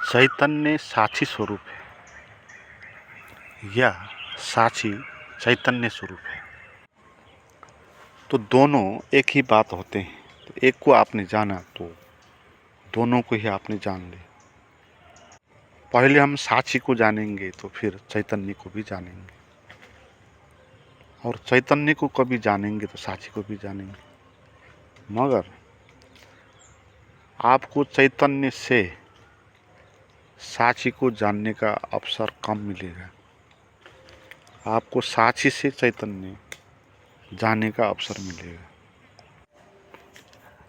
चैतन्य साक्षी स्वरूप है या साक्षी चैतन्य स्वरूप है, तो दोनों एक ही बात होते हैं। तो एक को आपने जाना तो दोनों को ही आपने जान लिया। पहले हम साक्षी को जानेंगे तो फिर चैतन्य को भी जानेंगे, और चैतन्य को कभी जानेंगे तो साक्षी को भी जानेंगे। मगर आपको चैतन्य से साक्षी को जानने का अवसर कम मिलेगा, आपको साक्षी से चैतन्य जानने का अवसर मिलेगा।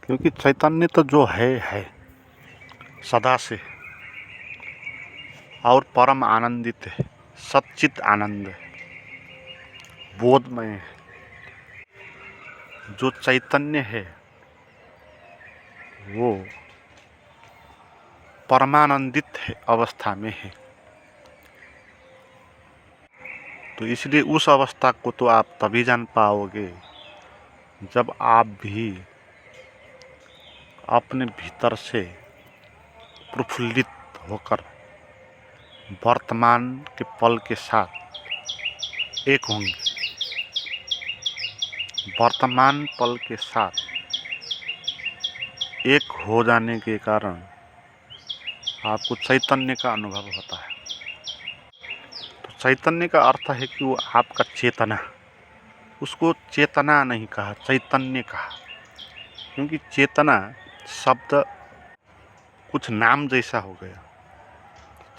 क्योंकि चैतन्य तो जो है सदा से और परम आनंदित है, सच्चित आनंद है, बोधमय है। जो चैतन्य है वो परमानंदित है अवस्था में है। तो इसलिए उस अवस्था को तो आप तभी जान पाओगे जब आप भी अपने भीतर से प्रफुल्लित होकर वर्तमान के पल के साथ एक होंगे। वर्तमान पल के साथ एक हो जाने के कारण आपको चैतन्य का अनुभव होता है। तो चैतन्य का अर्थ है कि वो आपका चेतना, उसको चेतना नहीं कहा, चैतन्य कहा। क्योंकि चेतना शब्द कुछ नाम जैसा हो गया,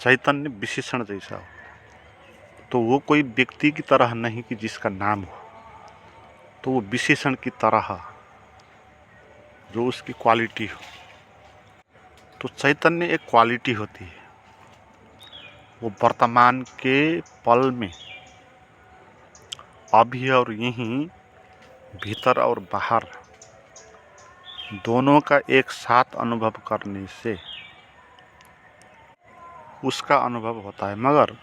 चैतन्य विशेषण जैसा हो। तो वो कोई व्यक्ति की तरह नहीं कि जिसका नाम हो, तो वो विशेषण की तरह जो उसकी क्वालिटी हो। तो चैतन्य एक क्वालिटी होती है, वो वर्तमान के पल में अभी और यहीं, भीतर और बाहर दोनों का एक साथ अनुभव करने से उसका अनुभव होता है। मगर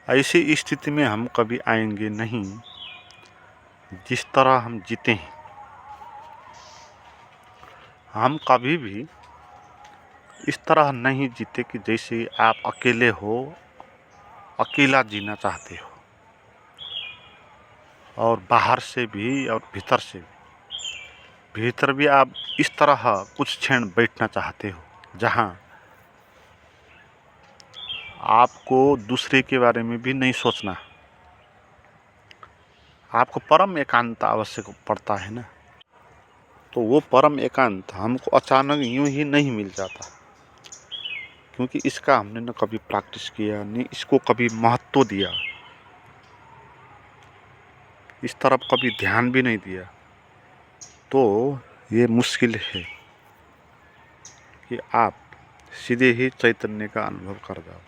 ऐसी स्थिति में हम कभी आएंगे नहीं जिस तरह हम जीते हैं। हम कभी भी इस तरह नहीं जीते कि जैसे आप अकेले हो, अकेला जीना चाहते हो, और बाहर से भी और भीतर से भी। भीतर भी आप इस तरह कुछ क्षण बैठना चाहते हो जहाँ आपको दूसरे के बारे में भी नहीं सोचना। आपको परम एकांत आवश्यक पड़ता है ना। तो वो परम एकांत हमको अचानक यूं ही नहीं मिल जाता, क्योंकि इसका हमने न कभी प्रैक्टिस किया, नहीं इसको कभी महत्व दिया, इस तरफ कभी ध्यान भी नहीं दिया। तो ये मुश्किल है कि आप सीधे ही चैतन्य का अनुभव कर जाओ।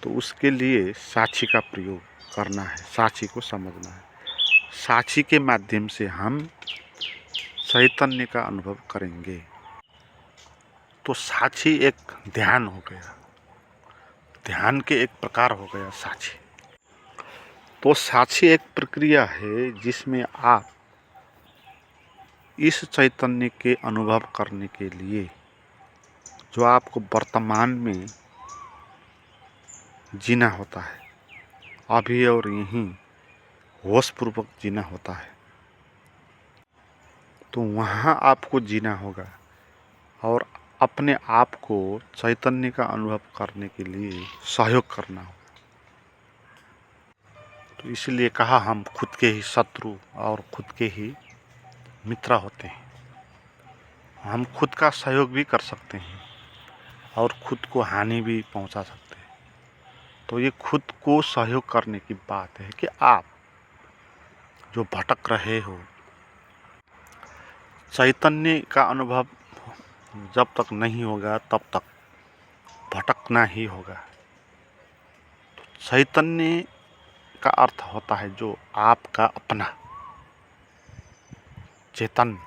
तो उसके लिए साक्षी का प्रयोग करना है, साक्षी को समझना है। साक्षी के माध्यम से हम चैतन्य का अनुभव करेंगे। तो साक्षी एक ध्यान हो गया, ध्यान के एक प्रकार हो गया साक्षी। तो साक्षी एक प्रक्रिया है जिसमें आप इस चैतन्य के अनुभव करने के लिए जो आपको वर्तमान में जीना होता है, अभी और यहीं होशपूर्वक जीना होता है, तो वहाँ आपको जीना होगा और अपने आप को चैतन्य का अनुभव करने के लिए सहयोग करना होगा। तो इसलिए कहा हम खुद के ही शत्रु और खुद के ही मित्र होते हैं। हम खुद का सहयोग भी कर सकते हैं और खुद को हानि भी पहुंचा सकते हैं। तो ये खुद को सहयोग करने की बात है कि आप जो भटक रहे हो, चैतन्य का अनुभव जब तक नहीं होगा तब तक भटकना ही होगा। तो चैतन्य का अर्थ होता है जो आपका अपना चेतन,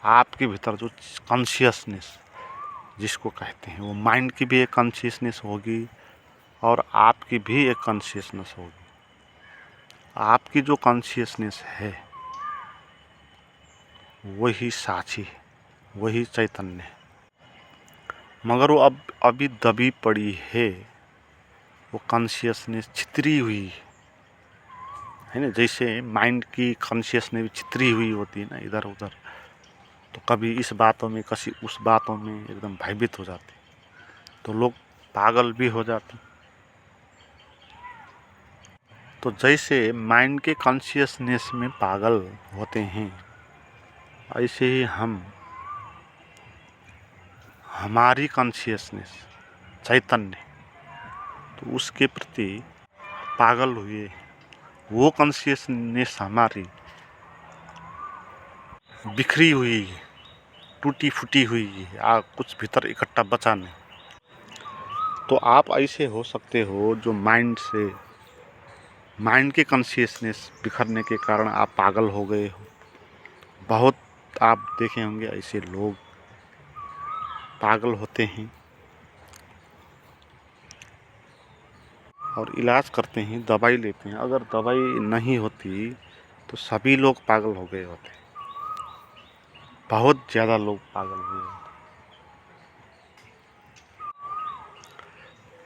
आपके भीतर जो कॉन्शियसनेस जिसको कहते हैं, वो माइंड की भी एक कॉन्शियसनेस होगी और आपकी भी एक कॉन्शियसनेस होगी। आपकी जो कॉन्शियसनेस है वही साक्षी है, वही चैतन्य है। मगर वो अब अभी दबी पड़ी है, वो कॉन्शियसनेस छितरी हुई है ना। जैसे माइंड की कॉन्शियसनेस भी छितरी हुई होती है ना इधर उधर, तो कभी इस बातों में कभी उस बातों में एकदम भयभीत हो जाते, तो लोग पागल भी हो जाते। तो जैसे माइंड के कॉन्शियसनेस में पागल होते हैं, ऐसे ही हमारी कॉन्शियसनेस चैतन्य, तो उसके प्रति पागल हुए। वो कॉन्शियसनेस हमारी बिखरी हुई है, टूटी फूटी हुई है, कुछ भीतर इकट्ठा बचा नहीं। तो आप ऐसे हो सकते हो जो माइंड के कॉन्शियसनेस बिखरने के कारण आप पागल हो गए हो। बहुत आप देखे होंगे ऐसे लोग पागल होते हैं और इलाज करते हैं, दवाई लेते हैं। अगर दवाई नहीं होती तो सभी लोग पागल हो गए होते, बहुत ज़्यादा लोग पागल हुए होते।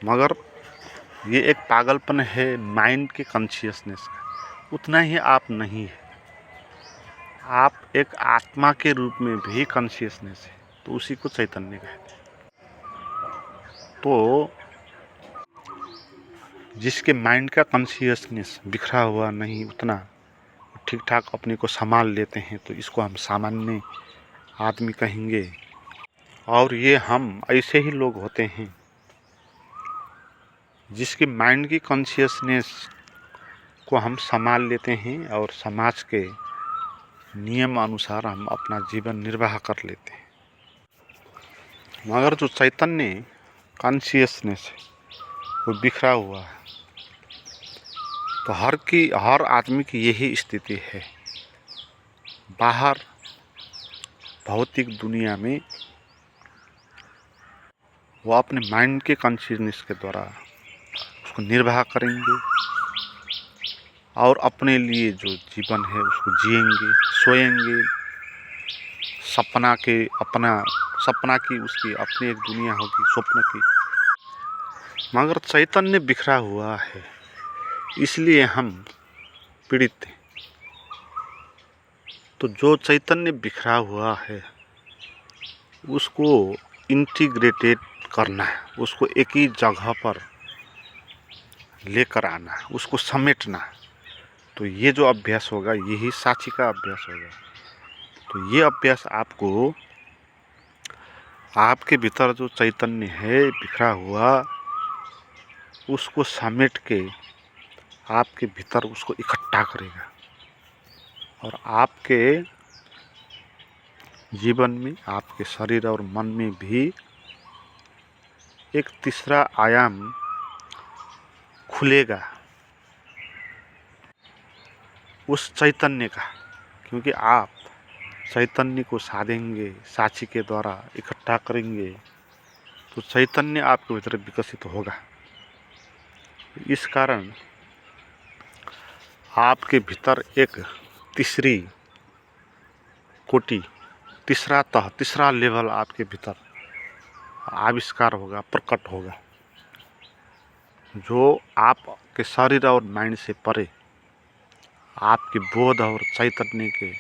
मगर ये एक पागलपन है माइंड के कॉन्शियसनेस का, उतना ही आप नहीं है। आप एक आत्मा के रूप में भी कॉन्शियसनेस है, तो उसी को चैतन्य कहते हैं। तो जिसके माइंड का कॉन्शियसनेस बिखरा हुआ नहीं, उतना ठीक ठाक अपने को संभाल लेते हैं, तो इसको हम सामान्य आदमी कहेंगे। और ये हम ऐसे ही लोग होते हैं जिसके माइंड की कॉन्शियसनेस को हम संभाल लेते हैं और समाज के नियम अनुसार हम अपना जीवन निर्वाह कर लेते हैं। मगर जो चैतन्य कॉन्शियसनेस है वो बिखरा हुआ है। तो हर आदमी की यही स्थिति है। बाहर भौतिक दुनिया में वो अपने माइंड के कॉन्शियसनेस के द्वारा उसको निर्वाह करेंगे और अपने लिए जो जीवन है उसको जिएंगे, सोएंगे। सपना की उसकी अपनी एक दुनिया होगी स्वप्न की। मगर चैतन्य बिखरा हुआ है, इसलिए हम पीड़ित हैं। तो जो चैतन्य बिखरा हुआ है उसको इंटीग्रेटेड करना है, उसको एक ही जगह पर लेकर आना है, उसको समेटना है। तो ये जो अभ्यास होगा यही साक्षी का अभ्यास होगा। तो ये अभ्यास आपको आपके भीतर जो चैतन्य है बिखरा हुआ, उसको समेट के आपके भीतर उसको इकट्ठा करेगा और आपके जीवन में, आपके शरीर और मन में भी एक तीसरा आयाम खुलेगा उस चैतन्य का। क्योंकि आप चैतन्य को साधेंगे, साक्षी के द्वारा इकट्ठा करेंगे, तो चैतन्य आपके भीतर विकसित होगा। इस कारण आपके भीतर एक तीसरी कोटि, तीसरा तह, तीसरा लेवल आपके भीतर आविष्कार होगा, प्रकट होगा, जो आपके शरीर और माइंड से परे आपके बोध और चैतन्य के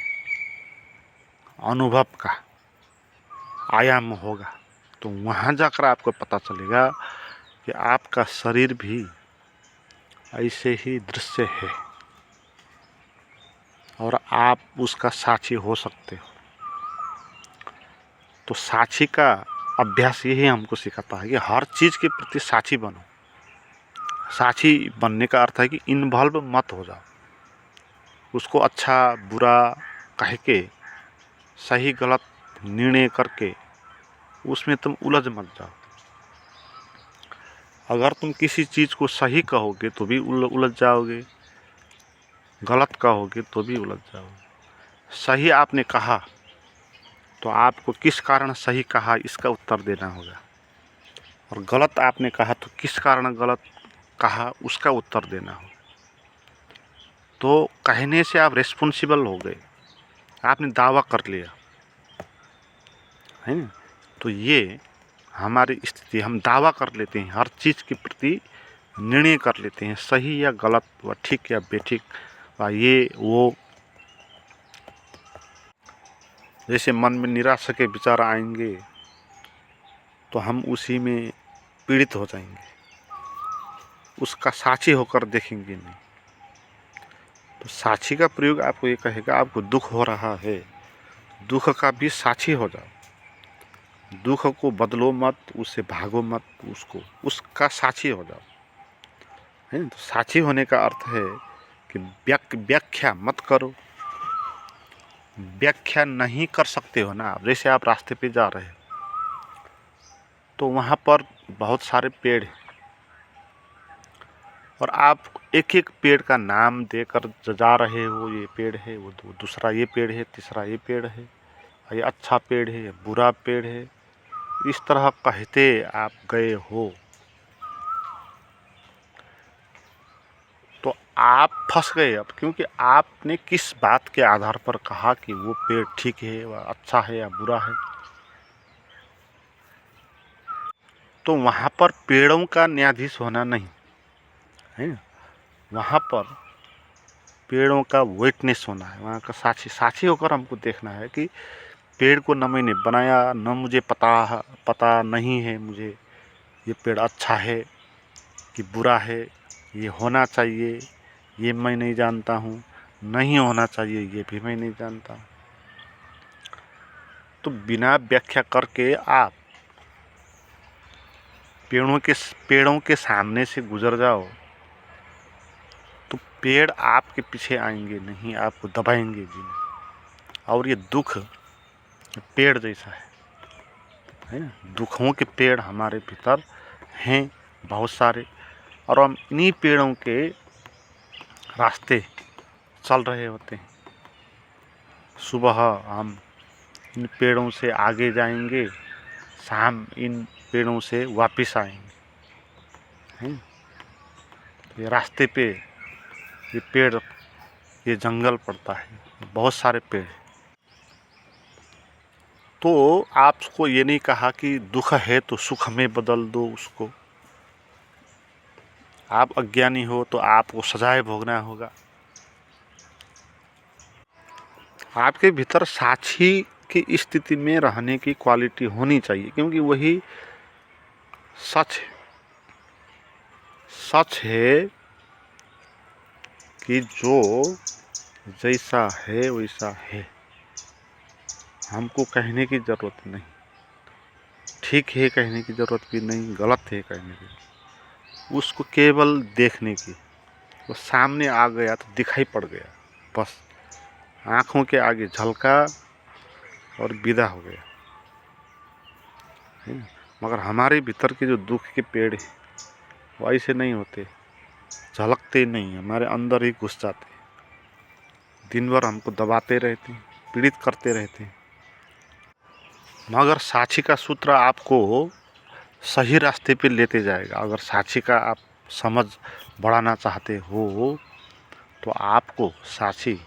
अनुभव का आयाम होगा। तो वहाँ जाकर आपको पता चलेगा कि आपका शरीर भी ऐसे ही दृश्य है और आप उसका साक्षी हो सकते हो। तो साक्षी का अभ्यास यही हमको सिखाता है कि हर चीज़ के प्रति साक्षी बनो। साक्षी बनने का अर्थ है कि इन्वॉल्व मत हो जाओ, उसको अच्छा बुरा कह के, सही गलत निर्णय करके उसमें तुम उलझ मत जाओ। अगर तुम किसी चीज़ को सही कहोगे तो भी उलझ जाओगे, गलत कहोगे तो भी उलझ जाओगे। सही आपने कहा तो आपको किस कारण सही कहा इसका उत्तर देना होगा, और गलत आपने कहा तो किस कारण गलत कहा उसका उत्तर देना हो। तो कहने से आप रिस्पॉन्सिबल हो गए, आपने दावा कर लिया है ना। तो ये हमारी स्थिति, हम दावा कर लेते हैं, हर चीज़ के प्रति निर्णय कर लेते हैं, सही या गलत, व ठीक या बेठीक, व ये वो। जैसे मन में निराशा के विचार आएंगे तो हम उसी में पीड़ित हो जाएंगे, उसका साक्षी होकर देखेंगे नहीं। तो साक्षी का प्रयोग आपको ये कहेगा, आपको दुख हो रहा है, दुख का भी साक्षी हो जाओ, दुख को बदलो मत, उससे भागो मत, उसका साक्षी हो जाओ, है। तो साक्षी होने का अर्थ है कि व्याख्या मत करो। व्याख्या नहीं कर सकते हो ना आप। जैसे आप रास्ते पे जा रहे हो तो वहाँ पर बहुत सारे पेड़ हैं और आप एक एक पेड़ का नाम देकर जा रहे हो, ये पेड़ है, वो दूसरा ये पेड़ है, तीसरा ये पेड़ है, ये अच्छा पेड़ है, ये बुरा पेड़ है, इस तरह कहते आप गए हो तो आप फंस गए अब, क्योंकि आपने किस बात के आधार पर कहा कि वो पेड़ ठीक है, वह अच्छा है या बुरा है। तो वहाँ पर पेड़ों का न्यायाधीश होना नहीं है, वहाँ पर पेड़ों का विटनेस होना है, वहाँ का साक्षी होकर हमको देखना है कि पेड़ को न मैंने बनाया, न मुझे पता नहीं है मुझे ये पेड़ अच्छा है कि बुरा है, ये होना चाहिए ये मैं नहीं जानता हूँ, नहीं होना चाहिए ये भी मैं नहीं जानता। तो बिना व्याख्या करके आप पेड़ों के सामने से गुजर जाओ तो पेड़ आपके पीछे आएंगे नहीं, आपको दबाएंगे भी नहीं। और ये दुख पेड़ जैसा है ना, दुखों के पेड़ हमारे भीतर हैं बहुत सारे, और हम इन्हीं पेड़ों के रास्ते चल रहे होते हैं। सुबह हम इन पेड़ों से आगे जाएंगे, शाम इन पेड़ों से वापस आएंगे, हैं। ये रास्ते पे ये पेड़, ये जंगल पड़ता है, बहुत सारे पेड़। तो आपको ये नहीं कहा कि दुख है तो सुख में बदल दो उसको। आप अज्ञानी हो तो आपको सजाएं भोगना होगा। आपके भीतर साक्षी की स्थिति में रहने की क्वालिटी होनी चाहिए, क्योंकि वही सच है। सच है कि जो जैसा है वैसा है, हमको कहने की ज़रूरत नहीं, ठीक है कहने की ज़रूरत भी नहीं, गलत है कहने की, उसको केवल देखने की। वो सामने आ गया तो दिखाई पड़ गया, बस आँखों के आगे झलका और विदा हो गया। मगर हमारे भीतर के जो दुख के पेड़ हैं वो ऐसे नहीं होते, झलकते नहीं, हमारे अंदर ही घुस जाते, दिन भर हमको दबाते रहते हैं, पीड़ित करते रहते हैं। मगर साक्षी का सूत्र आपको सही रास्ते पे लेते जाएगा। अगर साक्षी का आप समझ बढ़ाना चाहते हो तो आपको साक्षी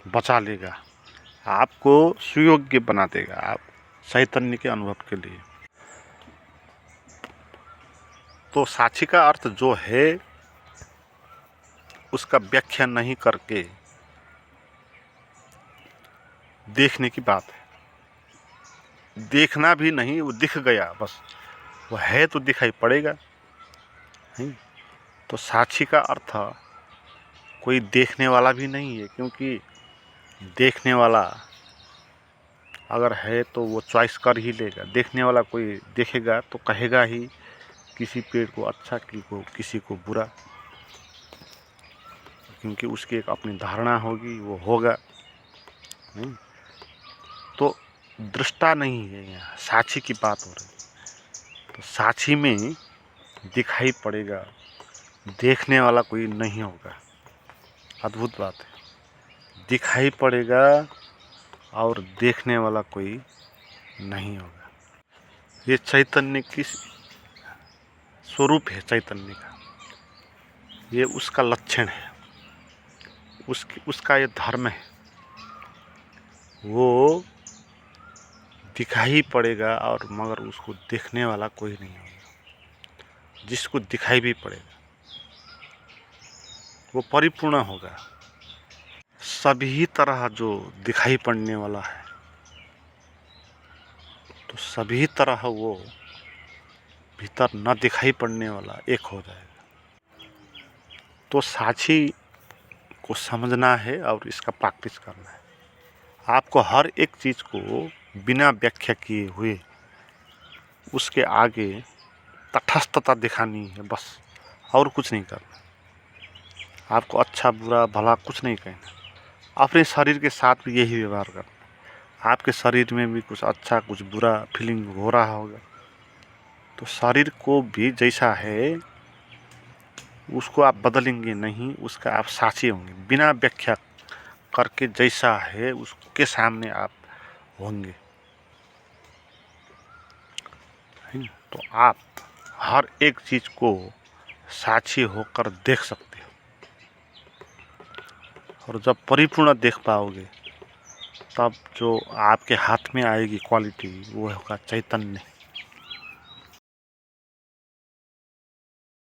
बचा लेगा, आपको सुयोग्य बना देगा आप चैतन्य के अनुभव के लिए। तो साक्षी का अर्थ जो है उसका व्याख्या नहीं करके देखने की बात है। देखना भी नहीं, वो दिख गया बस, वो है तो दिखाई पड़ेगा, नहीं। तो साक्षी का अर्थ कोई देखने वाला भी नहीं है, क्योंकि देखने वाला अगर है तो वो चॉइस कर ही लेगा। देखने वाला कोई देखेगा तो कहेगा ही किसी पेड़ को अच्छा, किसी को बुरा, क्योंकि उसकी एक अपनी धारणा होगी, वो होगा, नहीं। तो दृष्टा नहीं है, यहाँ साक्षी की बात हो रही। तो साक्षी में दिखाई पड़ेगा, देखने वाला कोई नहीं होगा। अद्भुत बात है, दिखाई पड़ेगा और देखने वाला कोई नहीं होगा। ये चैतन्य की स्वरूप है, चैतन्य का ये उसका लक्षण है, उसका ये धर्म है। वो दिखाई पड़ेगा और मगर उसको देखने वाला कोई नहीं होगा। जिसको दिखाई भी पड़ेगा वो परिपूर्ण होगा। सभी तरह जो दिखाई पड़ने वाला है तो सभी तरह वो भीतर न दिखाई पड़ने वाला एक हो जाएगा। तो साक्षी को समझना है और इसका प्रैक्टिस करना है। आपको हर एक चीज़ को बिना व्याख्या किए हुए उसके आगे तटस्थता दिखानी है बस, और कुछ नहीं करना। आपको अच्छा बुरा भला कुछ नहीं कहना। अपने शरीर के साथ भी यही व्यवहार करना। आपके शरीर में भी कुछ अच्छा कुछ बुरा फीलिंग हो रहा होगा तो शरीर को भी जैसा है उसको आप बदलेंगे नहीं, उसका आप साक्षी होंगे। बिना व्याख्या करके जैसा है उसके सामने आप होंगे, है ना। तो आप हर एक चीज़ को साक्षी होकर देख सकते हो, और जब परिपूर्ण देख पाओगे तब जो आपके हाथ में आएगी क्वालिटी वो होगा चैतन्य।